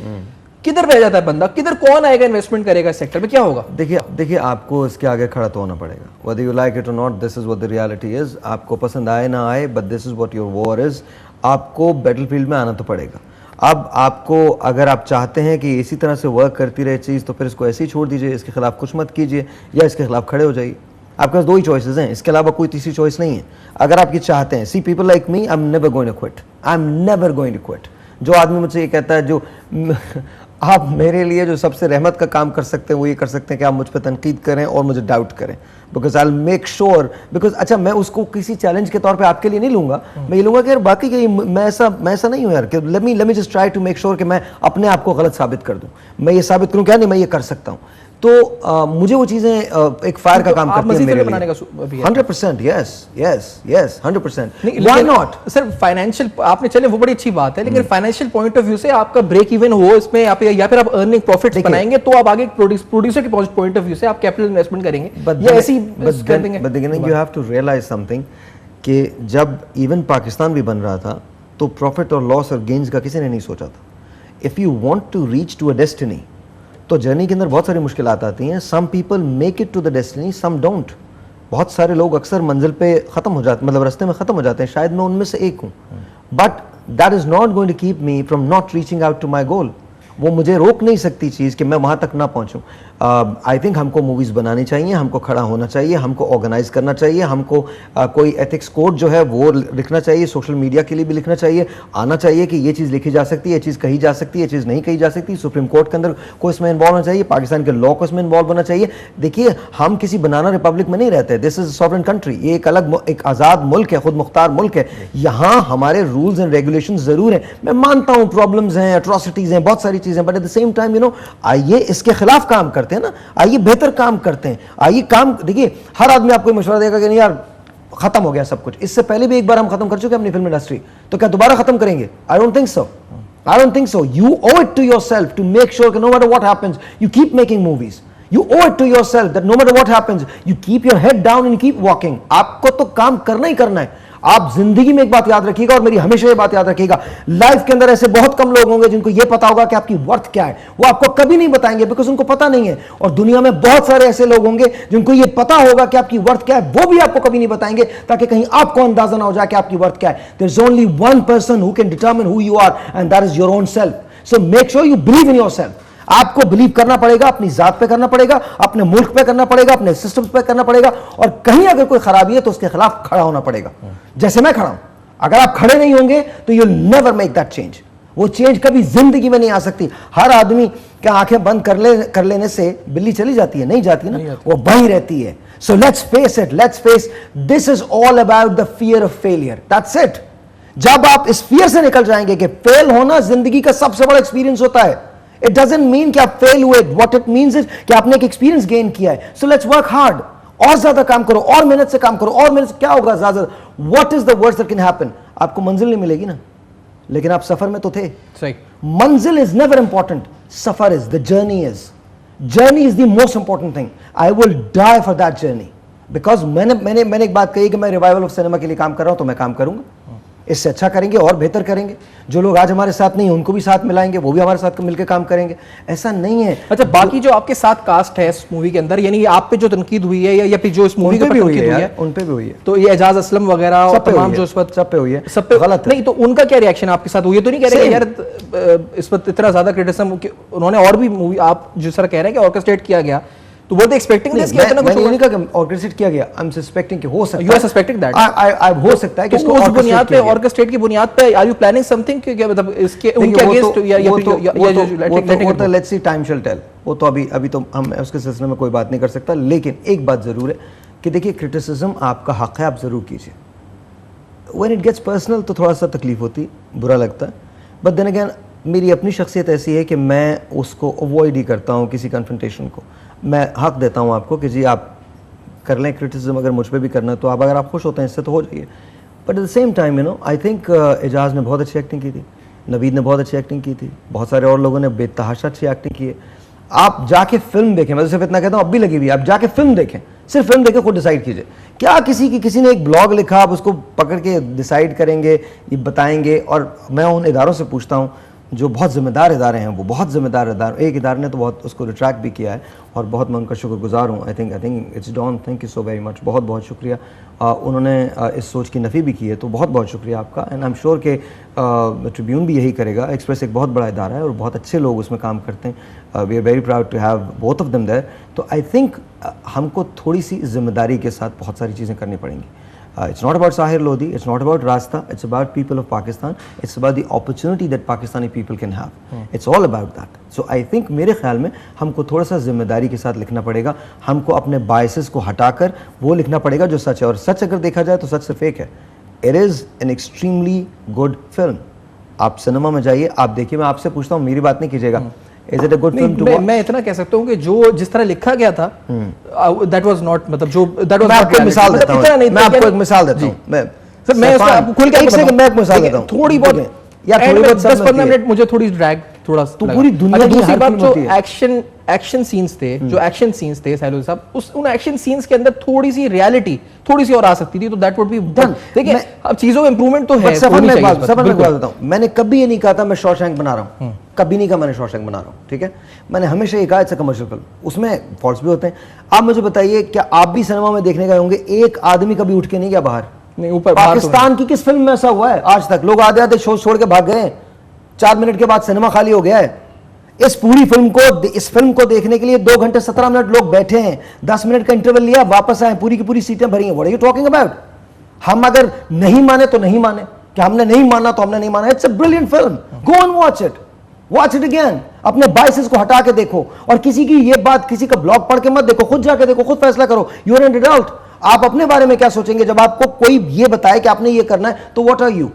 किधर रह जाता है बंदा? किधर कौन आएगा, इन्वेस्टमेंट करेगा इस सेक्टर में? क्या होगा? देखिए आपको इसके आगे खड़ा तो होना पड़ेगा, whether you like it or not, this is what the reality is। आपको पसंद आए ना आए, but this is what your war is। आपको बैटलफील्ड में आना तो पड़ेगा। अब आपको, अगर आप चाहते हैं कि इसी तरह से वर्क करती रहे चीज़, तो फिर इसको ऐसे ही छोड़ दीजिए, इसके खिलाफ कुछ मत कीजिए, या इसके खिलाफ खड़े हो जाइए। आपके पास 2 ही चॉइसेस हैं, इसके अलावा कोई तीसरी चॉइस नहीं है। अगर आप ये चाहते हैं, see people like me, I am never going to quit, I am never going to quit. जो आदमी मुझसे ये कहता है, जो आप मेरे लिए जो सबसे रहमत का काम कर सकते हैं वो ये कर सकते हैं कि आप मुझ पर तनकीद करें और मुझे डाउट करें। Because I make sure, because अच्छा मैं उसको किसी चैलेंज के तौर पे आपके लिए नहीं लूंगा, मैं ये लूंगा कि यार बाकी के मैं ऐसा नहीं हूं यार कि let me just try to make sure कि मैं अपने आप को गलत साबित कर दूं, मैं ये साबित करूं क्या नहीं मैं ये कर सकता हूं। तो मुझे वो चीजें एक फायर का काम करती है मेरे लिए। 100%, yes 100%। Why not sir, financial आपने, चले वो बड़ी अच्छी बात है, लेकिन फाइनेंशियल पॉइंट ऑफ व्यू से आपका ब्रेक इवन हो इसमें या फिर आप अर्निंग प्रॉफिट्स बनाएंगे तो आप आगे प्रोड्यूसर के पॉइंट ऑफ व्यू से आप कैपिटल इन्वेस्टमेंट करेंगे या ऐसी कर देंगे। But you have to realise something कि जब इवन पाकिस्तान भी बन रहा था तो प्रॉफिट और लॉस और गेन्स का किसी ने नहीं सोचा था। If you want to reach to a destiny तो जर्नी के अंदर बहुत सारी मुश्किलात आती हैं। Some people make it to the destiny, some don't. बहुत सारे लोग अक्सर मंजिल पे ख़त्म हो जाते, मतलब रास्ते में ख़त्म हो जाते हैं, शायद मैं उनमें से एक हूँ। But that is not going to keep me from not reaching out to my goal. वो मुझे रोक नहीं सकती चीज़ कि मैं वहाँ तक ना पहुँचूँ। आई थिंक हमको मूवीज़ बनानी चाहिए, हमको खड़ा होना चाहिए, हमको ऑर्गेनाइज करना चाहिए, हमको कोई एथिक्स कोड जो है वो लिखना चाहिए, सोशल मीडिया के लिए भी लिखना चाहिए, आना चाहिए कि ये चीज़ लिखी जा सकती है, ये चीज़ कही जा सकती है, ये चीज़ नहीं कही जा सकती। सुप्रीम कोर्ट के अंदर को इसमें इन्वॉल्व होना चाहिए, पाकिस्तान के लॉ को इसमें इन्वॉल्व होना चाहिए। देखिए हम किसी बनाना रिपब्लिक में नहीं रहते, दिस इज सॉवरेन कंट्री, ये एक अलग एक आज़ाद मुल्क है, खुद मुख्तार मुल्क है। यहाँ हमारे रूल्स एंड रेगुलेशन ज़रूर हैं। मैं मानता हूँ प्रॉब्लम्स हैं, एट्रोसिटीज़ हैं, बहुत सारी चीज़ें, but at the same time आइए इसके खिलाफ काम करते हैं ना, आइए बेहतर काम करते हैं, आइए काम। देखिए हर आदमी आपको मशवरा देगा कि नहीं यार खत्म हो गया सब कुछ, इससे पहले भी एक बार हम खत्म कर चुके हैं अपनी फिल्म इंडस्ट्री, तो क्या दोबारा खत्म करेंगे? आई don't think so. You owe it to yourself to make sure that no matter what happens, you keep making movies. You owe it to yourself that no matter what happens, you keep your head down and keep walking. आपको तो काम करना ही करना है। आप जिंदगी में एक बात याद रखिएगा, और मेरी हमेशा ये बात याद रखिएगा, लाइफ के अंदर ऐसे बहुत कम लोग होंगे जिनको ये पता होगा कि आपकी वर्थ क्या है। वो आपको कभी नहीं बताएंगे बिकॉज उनको पता नहीं है। और दुनिया में बहुत सारे ऐसे लोग होंगे जिनको ये पता होगा कि आपकी वर्थ क्या है, वो भी आपको कभी नहीं बताएंगे ताकि कहीं आपको अंदाजा ना हो जाए कि आपकी वर्थ क्या है। There is only one person who can determine who you are and that is your own self. So make sure you believe in yourself. आपको बिलीव करना पड़ेगा, अपनी जात पे करना पड़ेगा, अपने मुल्क पे करना पड़ेगा, अपने सिस्टम्स पे करना पड़ेगा, और कहीं अगर कोई खराबी है तो उसके खिलाफ खड़ा होना पड़ेगा। जैसे मैं खड़ा हूं, अगर आप खड़े नहीं होंगे तो you never make that change. वो चेंज कभी जिंदगी में नहीं आ सकती। हर आदमी क्या आंखें बंद कर लेने से बिल्ली चली जाती है? नहीं जाती ना, वो बही रहती है। So let's face it, let's face this is all about the fear of failure, that's it. जब आप इस फियर से निकल जाएंगे कि फेल होना जिंदगी का सबसे बड़ा एक्सपीरियंस होता है, इट डजंट मीन कि आप फेल हुए, व्हाट इट मीन्स इज कि आपने एक एक्सपीरियंस गेन किया है। सो लेट्स वर्क हार्ड, और ज्यादा काम करो, और मेहनत से काम करो, और मेहनत से क्या होगा ज्यादा? What is the worst that can happen? आपको मंजिल नहीं मिलेगी ना, लेकिन आप सफर में तो थे। सही। मंजिल इज नेवर इंपॉर्टेंट, सफर is, the journey is the most important thing. I will die for that journey, because मैंने एक बात कही कि मैं रिवाइवल ऑफ सिनेमा के लिए काम कर रहा हूं, तो मैं काम करूंगा, इससे अच्छा करेंगे और बेहतर करेंगे। जो लोग आज हमारे साथ नहीं, उनको भी साथ मिलाएंगे, वो भी हमारे साथ मिलकर काम करेंगे। ऐसा नहीं है। अच्छा, बाकी जो आपके साथ कास्ट है इस मूवी के अंदर, यानी आप पे जो तनकीद हुई है या फिर जो इस मूवी पे भी हुई है, उन पे भी हुई है, तो ये एजाज असलम वगैरह और तमाम जो इस वक्त सब पे हुई है, सब पे गलत नहीं, तो उनका क्या रिएक्शन आपके साथ हुई है? तो नहीं कह रहे यार इस वक्त इतना ज्यादा क्रिटिसिज्म, उन्होंने और भी मूवी, आप जिस तरह कह रहे हैं कि ऑर्केस्ट्रेट किया गया, तो वो एक्सपेक्टिंग दिस कि इतना कुछ नहीं कहा कि ऑर्केस्ट्रेट किया गया। आई एम सस्पेक्टिंग कि हो सकता है, यू आर सस्पेक्टिंग दैट, आई हो सकता है कि इसको उस बुनियाद पे, ऑर्केस्ट्रेट की बुनियाद पे आर यू प्लानिंग समथिंग कि मतलब इसके उनके अगेंस्ट या let's see, time shall tell. वो तो अभी तो हम उसके सिलसिले में कोई बात नहीं कर सकता, लेकिन एक बात जरूर है कि देखिए क्रिटिसिज्म आपका हक है, आप जरूर कीजिए। व्हेन इट गेट्स पर्सनल तो थोड़ा सा तकलीफ होती, बुरा लगता है, बट देन अगेन मेरी अपनी शख्सियत ऐसी है कि मैं उसको अवॉइड ही करता हूँ, किसी कन्फ्रंटेशन को। मैं हक देता हूँ आपको कि जी आप कर लें क्रिटिसिज्म, अगर मुझ पर भी करना है तो आप, अगर आप खुश होते हैं इससे तो हो जाइए। But at the same time I think Ejaz ने बहुत अच्छी एक्टिंग की थी, नवीद ने बहुत अच्छी एक्टिंग की थी, बहुत सारे और लोगों ने बेतहाशा अच्छी एक्टिंग की है। आप जाके फिल्म देखें, मैं तो सिर्फ इतना कहता हूँ, अब भी लगी हुई, आप जाके फिल्म देखें, सिर्फ फिल्म देखें, खुद डिसाइड कीजिए। क्या किसी ने एक ब्लॉग लिखा, आप उसको पकड़ के डिसाइड करेंगे, ये बताएंगे? और मैं उन इदारों से पूछता हूँ जो बहुत ज़िम्मेदार इदारे हैं, वो बहुत ज़िम्मेदार इदारे, एक इदारे ने तो बहुत उसको रिट्रैक्ट भी किया है, और बहुत मैं उनका शुक्रगुजार हूँ। I think it's done, thank you so very much, बहुत बहुत शुक्रिया। उन्होंने इस सोच की नफ़ी भी की है, तो बहुत बहुत शुक्रिया आपका। एंड आई एम श्योर कि ट्रिब्यून भी यही करेगा। एक्सप्रेस एक बहुत बड़ा इदारा है और बहुत अच्छे लोग उसमें काम करते हैं। We are very proud to have both of them there. तो आई थिंक हमको थोड़ी सी जिम्मेदारी के साथ बहुत सारी चीज़ें करनी पड़ेंगी। It's not about Sahir Lodi, it's not about Rasta, it's about people of Pakistan, it's about the opportunity that Pakistani people can have. It's all about that. So I think मेरे ख्याल में हमको थोड़ा सा जिम्मेदारी के साथ लिखना पड़ेगा, हमको अपने बायसेस को हटाकर वो लिखना पड़ेगा जो सच है, और सच अगर देखा जाए तो सच सिर्फ एक है. It is an extremely good film. आप सिनेमा में जाइए, आप देखिए. मैं आपसे पूछता हूँ, मेरी बात नहीं कीजिएगा. Is it a good film to watch? मैं इतना कह सकता हूँ कि जो जिस तरह लिखा गया था, that was not, मतलब जो that was. मैं आपको मिसाल देता हूँ. मैं आपको एक मिसाल देता हूँ. सर मैं इसको आपको खुल के एक सेकंड मैं एक मिसाल देता हूँ. थोड़ी बहुत यार, थोड़ी बहुत 10-15 मिनट मुझे थोड़ी ड्रैग थोड़ा तो पूरी दुनिया की दूसरी हर बात फिल्म जो होती है. एक्शन सीन्स थे, जो एक्शन सीन्स थे सैलूल साहब, उन एक्शन सीन्स के अंदर थोड़ी सी रियलिटी थोड़ी सी और आ सकती थी, तो दैट वुड बी डन. देखिए अब चीजों में इंप्रूवमेंट तो है. सफर में बात देता हूँ. मैंने कभी ये नहीं कहा था मैं शॉशैंक बना रहा हूँ, कभी नहीं कहा मैंने शॉशैंक बना रहा हूँ. ठीक है, मैंने हमेशा ये कहा इट्स अ कमर्शियल फिल्म. उसमें फॉल्ट्स भी होते हैं. आप मुझे बताइए, क्या आप भी सिनेमा में देखने गए होंगे, एक आदमी कभी उठ के नहीं गया बाहर? नहीं, ऊपर पाकिस्तान की किस फिल्म में ऐसा हुआ है आज तक? लोग आधे आधे शो छोड़ के भाग गए, 4 मिनट के बाद सिनेमा खाली हो गया है. इस फिल्म को देखने के लिए 2 घंटे 17 मिनट लोग बैठे हैं, 10 मिनट का इंटरवल लिया, वापस आए, पूरी की पूरी सीटें भरी हैं. What are you talking about? हम अगर नहीं माने तो नहीं माने, क्या हमने नहीं माना तो हमने नहीं माना. It's a brilliant film. Go and watch it again. अपने बायसेस को हटा के देखो, और किसी की ये बात, किसी का ब्लॉग पढ़ के मत देखो, खुद जाके देखो, खुद फैसला करो. You are an adult. आप अपने बारे में क्या सोचेंगे जब आपको कोई ये बताए कि आपने ये करना है? तो what are you?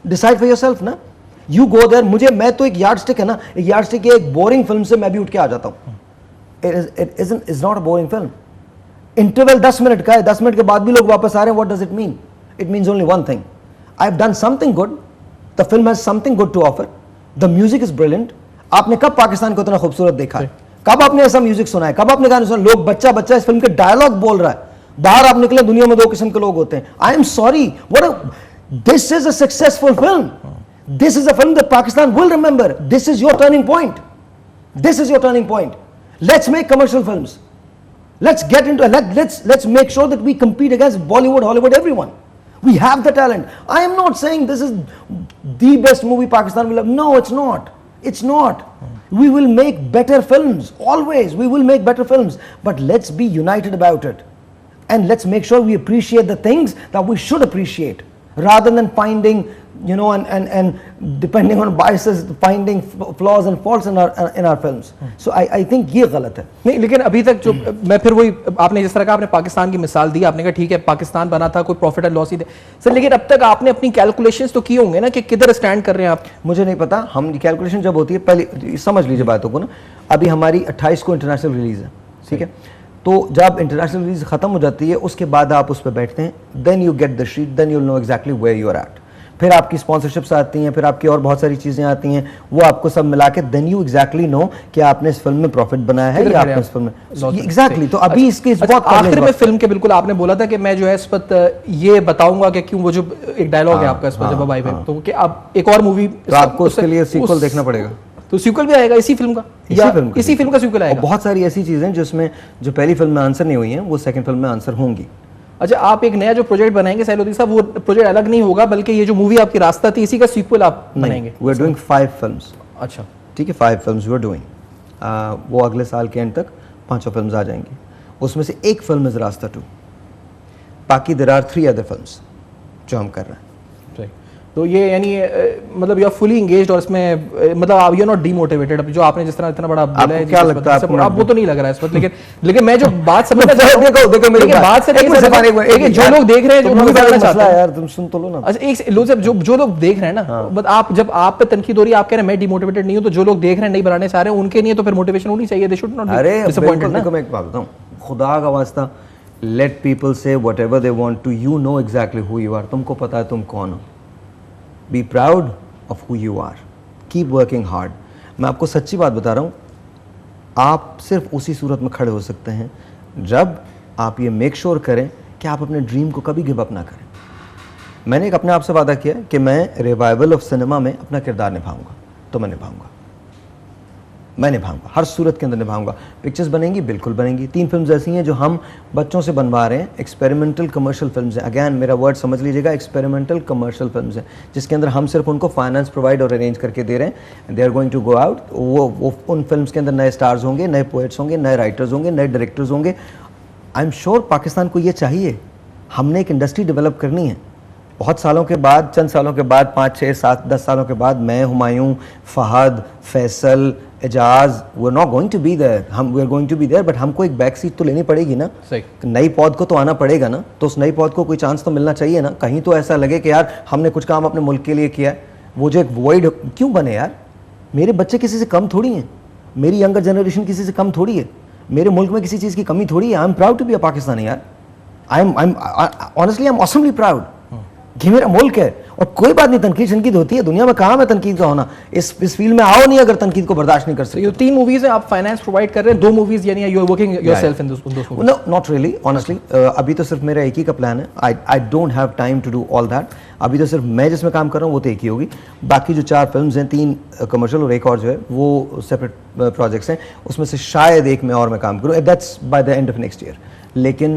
Decide for yourself ना. You go there. मैं तो एक यार्डस्टिक है ना, एक यार्डस्टिक है, एक बोरिंग फिल्म से मैं भी उठ के आ जाता हूं. It is not a boring film. Interval 10 minute का है, 10 मिनट के बाद भी लोग वापस आ रहे हैं. What does it mean? It means only one thing. I have done something good. The film has something good to offer. The music is brilliant. आपने कब पाकिस्तान को इतना खूबसूरत देखा है? कब आपने ऐसा म्यूजिक सुना है? कब आपने गाने सुना? लोग बच्चा इस फिल्म के डायलॉग बोल रहा है. बाहर आप निकले, दुनिया में 2 किस्म के लोग होते हैं. I am sorry, this is a successful film. This is a film that Pakistan will remember. This is your turning point. This is your turning point. Let's make commercial films. Let's get into let's make sure that we compete against Bollywood, Hollywood, everyone. We have the talent. I am not saying this is the best movie Pakistan will have. No, it's not. It's not. We will make better films. Always, we will make better films. But let's be united about it. And let's make sure we appreciate the things that we should appreciate, rather than finding, you know, and depending on biases, finding flaws and faults in our films. So I think ये गलत है. नहीं, लेकिन अभी तक जो मैं फिर वही, आपने जिस तरह का आपने पाकिस्तान की मिसाल दी, आपने कहा ठीक है पाकिस्तान बना था, कोई प्रॉफिट एंड लॉस ही थे सर, लेकिन अब तक आपने अपनी कैलकुलेशंस तो किए होंगे ना कि किधर स्टैंड कर रहे हैं आप? मुझे नहीं पता. हम कैलकुलेशन जब होती है, पहले समझ लीजिए बातों को ना. अभी हमारी 28 को इंटरनेशनल रिलीज है, ठीक है. तो जब इंटरनेशनल रिलीज खत्म हो जाती है, उसके बाद आप उस पर बैठते हैं, then you get the sheet, then you know exactly where you are at. फिर आपकी स्पॉन्सरशिप्स आती हैं, फिर आपकी और बहुत सारी चीजें आती हैं, वो आपको सब मिला के देन यू एग्जैक्टली नो कि आपने इस फिल्म में प्रॉफिट बनाया है या आपने इस फिल्म में एग्जैक्टली. तो अभी इसके बहुत आखिर में फिल्म के बिल्कुल आपने बोला था कि मैं जो है इस वक्त ये बताऊंगा कि क्यों, वो जो एक डायलॉग है आपका इस पर जब भाई तो कि अब एक और मूवी, तो आपको उसके लिए सीक्वल देखना पड़ेगा. तो सीक्वल भी आएगा इसी फिल्म का, इसी फिल्म का सीक्वल आएगा? बहुत सारी ऐसी चीजें जिसमें जो पहली फिल्म में आंसर नहीं हुई हैं, वो सेकंड फिल्म में आंसर होंगी. अच्छा, आप एक नया जो प्रोजेक्ट बनाएंगे सैलूदी साहब, वो प्रोजेक्ट अलग नहीं होगा, बल्कि ये जो मूवी आपकी रास्ता थी, इसी का सीक्वल आप बनाएंगे? We are doing 5 films. अच्छा, ठीक है, 5 फिल्म्स वी आर डूइंग. वो अगले साल के एंड तक 5 फिल्म्स आ जाएंगी. उसमें से एक फिल्म इज रास्ता 2. बाकी देयर आर 3 अदर फिल्म्स जो हम कर रहे हैं. तो ये यानी मतलब यू आर फुली एंगेज्ड, और इसमें मतलब आप यू आर नॉट डीमोटिवेटेड. अब जो आपने जिस तरह इतना बड़ा बोला है, क्या लगता है आप वो तो नहीं लग रहा है इस वक्त, लेकिन मैं जो बात समझ देखो मेरी बात से जो लोग देख रहे हैं, जो मूवी बनाना चाहते हैं, यार तुम सुन तो लो ना. अच्छा, एक जो लोग देख रहे हैं ना, बट आप जब आप पे तनकीद हो रही है, आप कह रहे हैं मैं डीमोटिवेटेड नहीं हूं, तो जो लोग देख रहे हैं नहीं बनाने चाह रहे हैं, उनके लिए तो फिर मोटिवेशन होनी चाहिए. They should not be disappointed ना. मैं एक बात बताऊं, खुदा का वास्ता, लेट पीपल से whatever they want to, you know exactly who you are. तुमको पता है तुम कौन हो. Be proud of who you are. Keep working hard. मैं आपको सच्ची बात बता रहा हूँ, आप सिर्फ उसी सूरत में खड़े हो सकते हैं जब आप ये मेक श्योर करें कि आप अपने ड्रीम को कभी गिव अप ना करें. मैंने एक अपने आप से वादा किया कि मैं रिवाइवल ऑफ सिनेमा में अपना किरदार निभाऊंगा, तो मैं निभाऊंगा, हर सूरत के अंदर निभाऊंगा. पिक्चर्स बनेंगी, बिल्कुल बनेंगी. 3 फिल्म्स ऐसी हैं जो हम बच्चों से बनवा रहे हैं. एक्सपेरिमेंटल कमर्शियल फिल्म्स हैं. अगेन मेरा वर्ड समझ लीजिएगा, एक्सपेरिमेंटल कमर्शियल फिल्म्स हैं, जिसके अंदर हम सिर्फ उनको फाइनेंस प्रोवाइड और अरेंज करके दे रहे हैं. They are going to go out. वो उन फिल्म्स के अंदर नए स्टार्स होंगे, नए पोएट्स होंगे, नए राइटर्स होंगे, नए डायरेक्टर्स होंगे. आई एम श्योर पाकिस्तान को ये चाहिए. हमने एक इंडस्ट्री डेवलप करनी है। बहुत सालों के बाद, चंद सालों के बाद, 5, 6, 7, 10 सालों के बाद मैं, Humayun, Fahad, Faisal, Ejaz, we are not going to be there, we are going to be there, but हमको एक बैक सीट तो लेनी पड़ेगी ना। सही। नई पौध को तो आना पड़ेगा ना, तो उस नई पौध को कोई चांस तो मिलना चाहिए ना। कहीं तो ऐसा लगे कि यार हमने कुछ काम अपने मुल्क के लिए किया है। वो जो एक वॉइड क्यों बने यार? मेरे बच्चे किसी से कम थोड़ी हैं, मेरी यंगर जनरेशन किसी से कम थोड़ी है, मेरे मुल्क में किसी चीज़ की कमी थोड़ी है। I am proud to be a Pakistani यार। I am honestly I am awesomely proud कि मेरा मुल्क है। और कोई बात नहीं, तनकीद शनकीद होती है, दुनिया में काम है तनकीद का होना। इस फील्ड में आओ नहीं अगर तनकीद को बर्दाश्त नहीं कर सकते। ये 3 मूवीज है, आप फाइनेंस प्रोवाइड कर रहे हैं, 2 मूवीज यानी you are working yourself in those movies? No, not really, honestly. अभी तो सिर्फ मेरा एक ही का प्लान है। I don't have time to do all that. अभी तो सिर्फ मैं जिसमें काम कर रहा हूँ वो तो एक ही होगी। बाकी जो 4 फिल्म्स हैं, 3 कमर्शियल और एक और जो है वो सेपरेट प्रोजेक्ट्स हैं। उसमें से शायद एक में और मैं काम करूँ, that's by the end of next year. लेकिन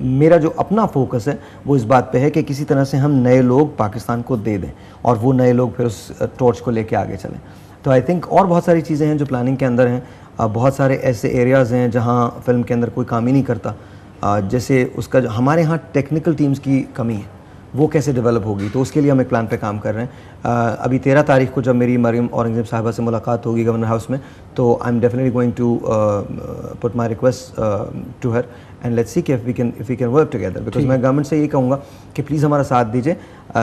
मेरा जो अपना फोकस है वो इस बात पे है कि किसी तरह से हम नए लोग पाकिस्तान को दे दें और वो नए लोग फिर उस टॉर्च को लेके आगे चलें। तो आई थिंक और बहुत सारी चीज़ें हैं जो प्लानिंग के अंदर हैं। बहुत सारे ऐसे एरियाज़ हैं जहाँ फिल्म के अंदर कोई काम ही नहीं करता। जैसे उसका जो हमारे यहाँ टेक्निकल टीम्स की कमी है, वो कैसे डेवलप होगी, तो उसके लिए हम एक प्लान पे काम कर रहे हैं। अभी 13 तारीख को जब मेरी मरियम औरंगजेब साहिबा से मुलाकात होगी गवर्नर हाउस में, तो I am definitely going to put my request to her and let's see if we can work together. Because मैं गवर्नमेंट से ये कहूँगा कि प्लीज़ हमारा साथ दीजिए।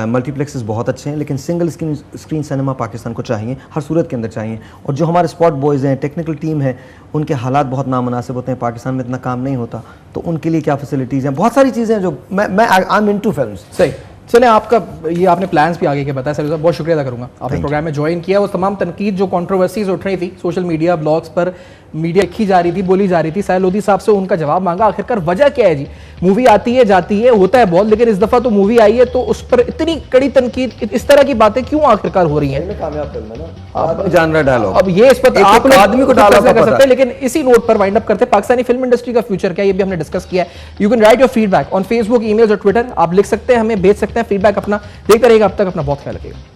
मल्टीप्लेक्सेस बहुत अच्छे हैं, लेकिन सिंगल स्क्रीन सिनेमा पाकिस्तान को चाहिए, हर सूरत के अंदर चाहिए। और जो हमारे स्पॉट बॉयज़ हैं, टेक्निकल टीम है, उनके हालात बहुत नामुनासिब होते हैं, पाकिस्तान में इतना काम नहीं होता, तो उनके लिए क्या फैसिलिटीज़ हैं, बहुत सारी चीज़ें हैं जो मैं आई एम इनटू फिल्म्स। सही। चले, आपका ये आपने प्लान्स भी आगे के बताया सर, बहुत शुक्रिया अदा करूंगा आपने प्रोग्राम में ज्वाइन किया। वो तमाम तनकीद जो कंट्रोवर्सीज उठ रही थी सोशल मीडिया ब्लॉग्स पर, मीडिया लिखी जा रही थी, बोली जा रही थी, साहिल लोधी साहब से उनका जवाब मांगा। आखिरकार वजह क्या है जी? मूवी आती है जाती है, होता है बहुत, लेकिन इस दफा तो मूवी आई है तो उस पर इतनी कड़ी तनकीद, इस तरह की बातें क्यों आखिरकार हो रही हैं? कामयाब फिल्म है ना, आदमी जान रहा डायलॉग। अब ये इस पर आप आदमी को डाला कर सकते हैं, लेकिन इसी नोट पर वाइंड अप करते हैं। पाकिस्तानी फिल्म इंडस्ट्री का फ्यूचर क्या है, ये भी हमने डिस्कस किया है। You can right your feedback on Facebook, emails और ट्विटर। आप लिख सकते हैं, हमें भेज सकते हैं फीडबैक अपना। देखते रहिएगा, अब तक अपना बहुत ख्याल रखिएगा।